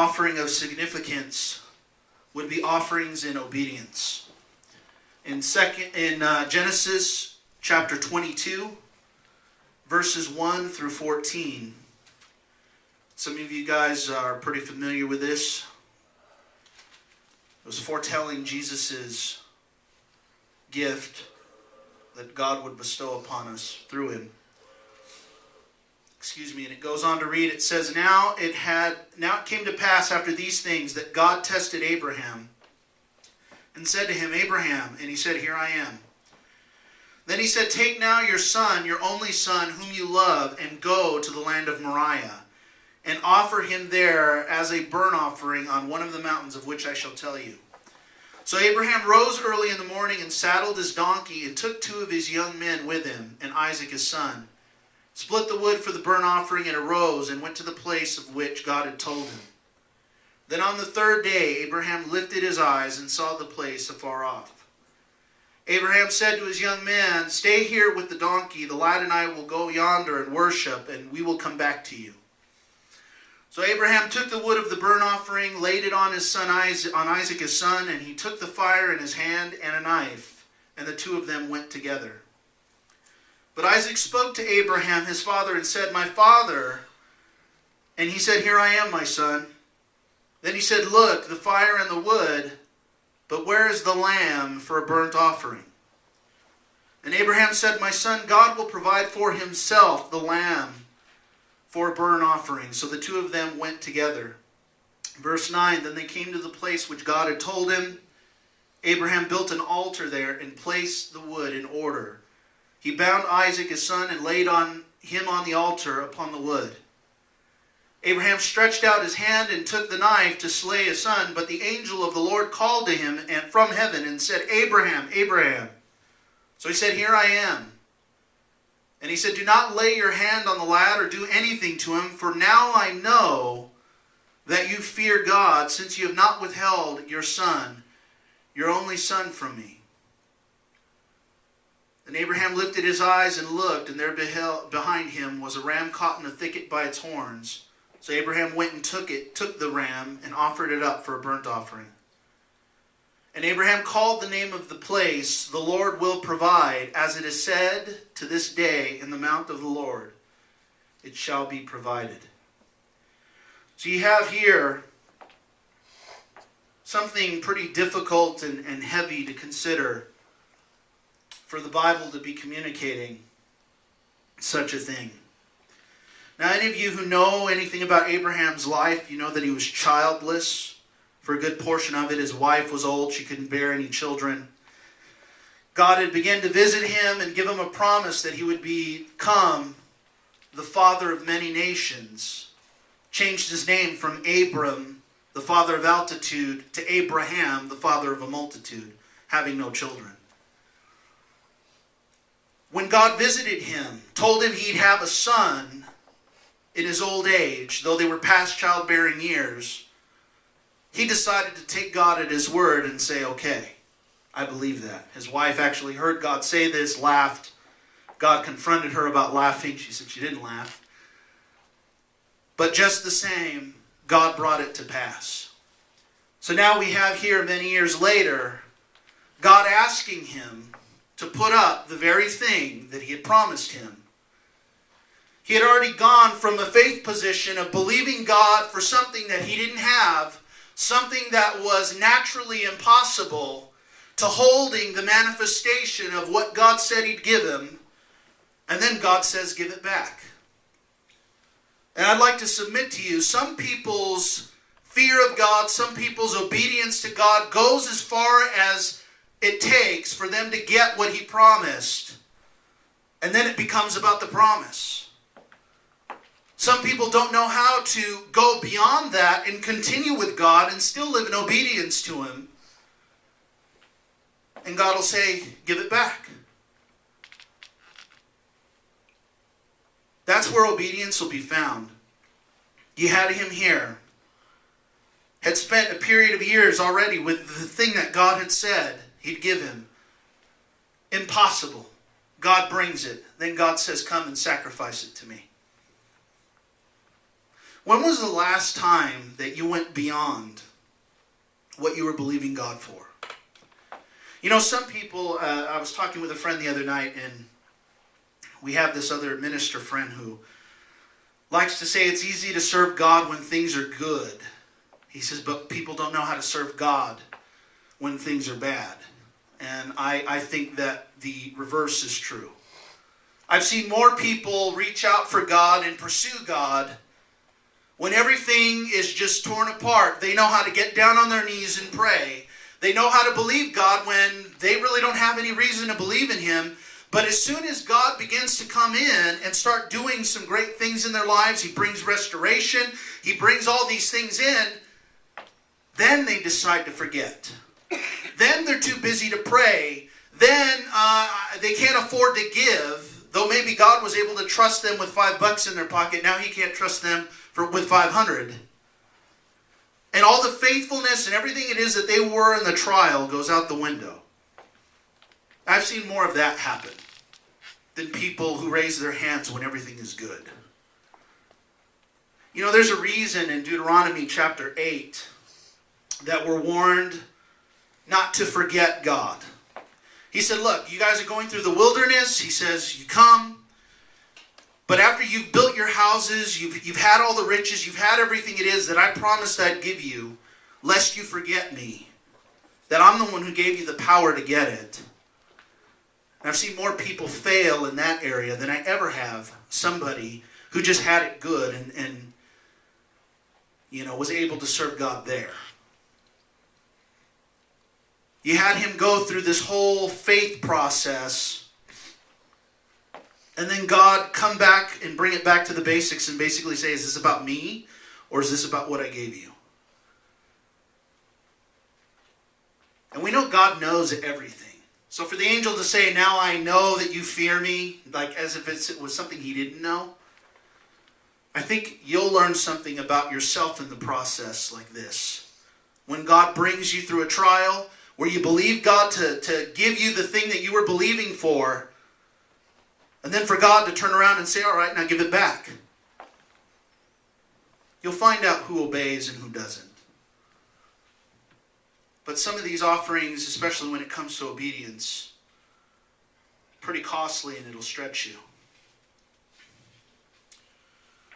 offering of significance would be offerings in obedience. In Genesis chapter 22, verses 1 through 14. Some of you guys are pretty familiar with this. It was foretelling Jesus' gift that God would bestow upon us through him. And it goes on to read, it says, Now it came to pass after these things that God tested Abraham and said to him, Abraham, and he said, Here I am. Then he said, Take now your son, your only son, whom you love, and go to the land of Moriah, and offer him there as a burnt offering on one of the mountains of which I shall tell you. So Abraham rose early in the morning and saddled his donkey and took 2 of his young men with him and Isaac his son, split the wood for the burnt offering, and arose and went to the place of which God had told him. Then on the 3rd day Abraham lifted his eyes and saw the place afar off. Abraham said to his young men, Stay here with the donkey, the lad and I will go yonder and worship, and we will come back to you. So Abraham took the wood of the burnt offering, laid it on Isaac his son, and he took the fire in his hand and a knife, and the 2 of them went together. But Isaac spoke to Abraham his father and said, My father. And he said, Here I am, my son. Then he said, Look, the fire and the wood, but where is the lamb for a burnt offering? And Abraham said, My son, God will provide for himself the lamb for a burnt offering. So the 2 of them went together. Verse 9, Then they came to the place which God had told him. Abraham built an altar there and placed the wood in order. He bound Isaac his son and laid him on the altar upon the wood. Abraham stretched out his hand and took the knife to slay his son, but the angel of the Lord called to him from heaven and said, Abraham, Abraham. So he said, Here I am. And he said, Do not lay your hand on the lad or do anything to him, for now I know that you fear God, since you have not withheld your son, your only son, from me. Then Abraham lifted his eyes and looked, and there behind him was a ram caught in a thicket by its horns. So Abraham went and took the ram, and offered it up for a burnt offering. And Abraham called the name of the place, The Lord Will Provide, as it is said to this day, In the mount of the Lord it shall be provided. So you have here something pretty difficult and heavy to consider for the Bible to be communicating such a thing. Now, any of you who know anything about Abraham's life, you know that he was childless. For a good portion of it, his wife was old. She couldn't bear any children. God had begun to visit him and give him a promise that he would become the father of many nations. Changed his name from Abram, the father of altitude, to Abraham, the father of a multitude, having no children. When God visited him, told him he'd have a son in his old age, though they were past childbearing years, he decided to take God at his word and say, okay, I believe that. His wife actually heard God say this, laughed. God confronted her about laughing. She said she didn't laugh. But just the same, God brought it to pass. So now we have here, many years later, God asking him to put up the very thing that he had promised him. He had already gone from a faith position of believing God for something that he didn't have, something that was naturally impossible, to holding the manifestation of what God said he'd give him, and then God says, give it back. And I'd like to submit to you, some people's fear of God, some people's obedience to God goes as far as it takes for them to get what he promised, and then it becomes about the promise. Some people don't know how to go beyond that and continue with God and still live in obedience to him. And God will say, give it back. That's where obedience will be found. You had him here. Had spent a period of years already with the thing that God had said he'd give him. Impossible. God brings it. Then God says, come and sacrifice it to me. When was the last time that you went beyond what you were believing God for? You know, some people, I was talking with a friend the other night, and we have this other minister friend who likes to say it's easy to serve God when things are good. He says, but people don't know how to serve God when things are bad. And I think that the reverse is true. I've seen more people reach out for God and pursue God when everything is just torn apart. They know how to get down on their knees and pray. They know how to believe God when they really don't have any reason to believe in Him. But as soon as God begins to come in and start doing some great things in their lives, He brings restoration, He brings all these things in, then they decide to forget. Then they're too busy to pray. Then they can't afford to give. Though maybe God was able to trust them with $5 in their pocket, now He can't trust them with 500. And all the faithfulness and everything it is that they were in the trial goes out the window. I've seen more of that happen than people who raise their hands when everything is good. You know, there's a reason in Deuteronomy chapter 8 that we're warned not to forget God. He said, look, you guys are going through the wilderness. He says, you come. But after you've built your houses, you've had all the riches, you've had everything it is that I promised I'd give you, lest you forget me. That I'm the one who gave you the power to get it. And I've seen more people fail in that area than I ever have somebody who just had it good and was able to serve God there. You had him go through this whole faith process, and then God come back and bring it back to the basics and basically say, is this about me, or is this about what I gave you? And we know God knows everything. So for the angel to say, now I know that you fear me, like as if it was something he didn't know, I think you'll learn something about yourself in the process like this. When God brings you through a trial, where you believe God to give you the thing that you were believing for, and then for God to turn around and say, all right, now give it back. You'll find out who obeys and who doesn't. But some of these offerings, especially when it comes to obedience, pretty costly, and it'll stretch you.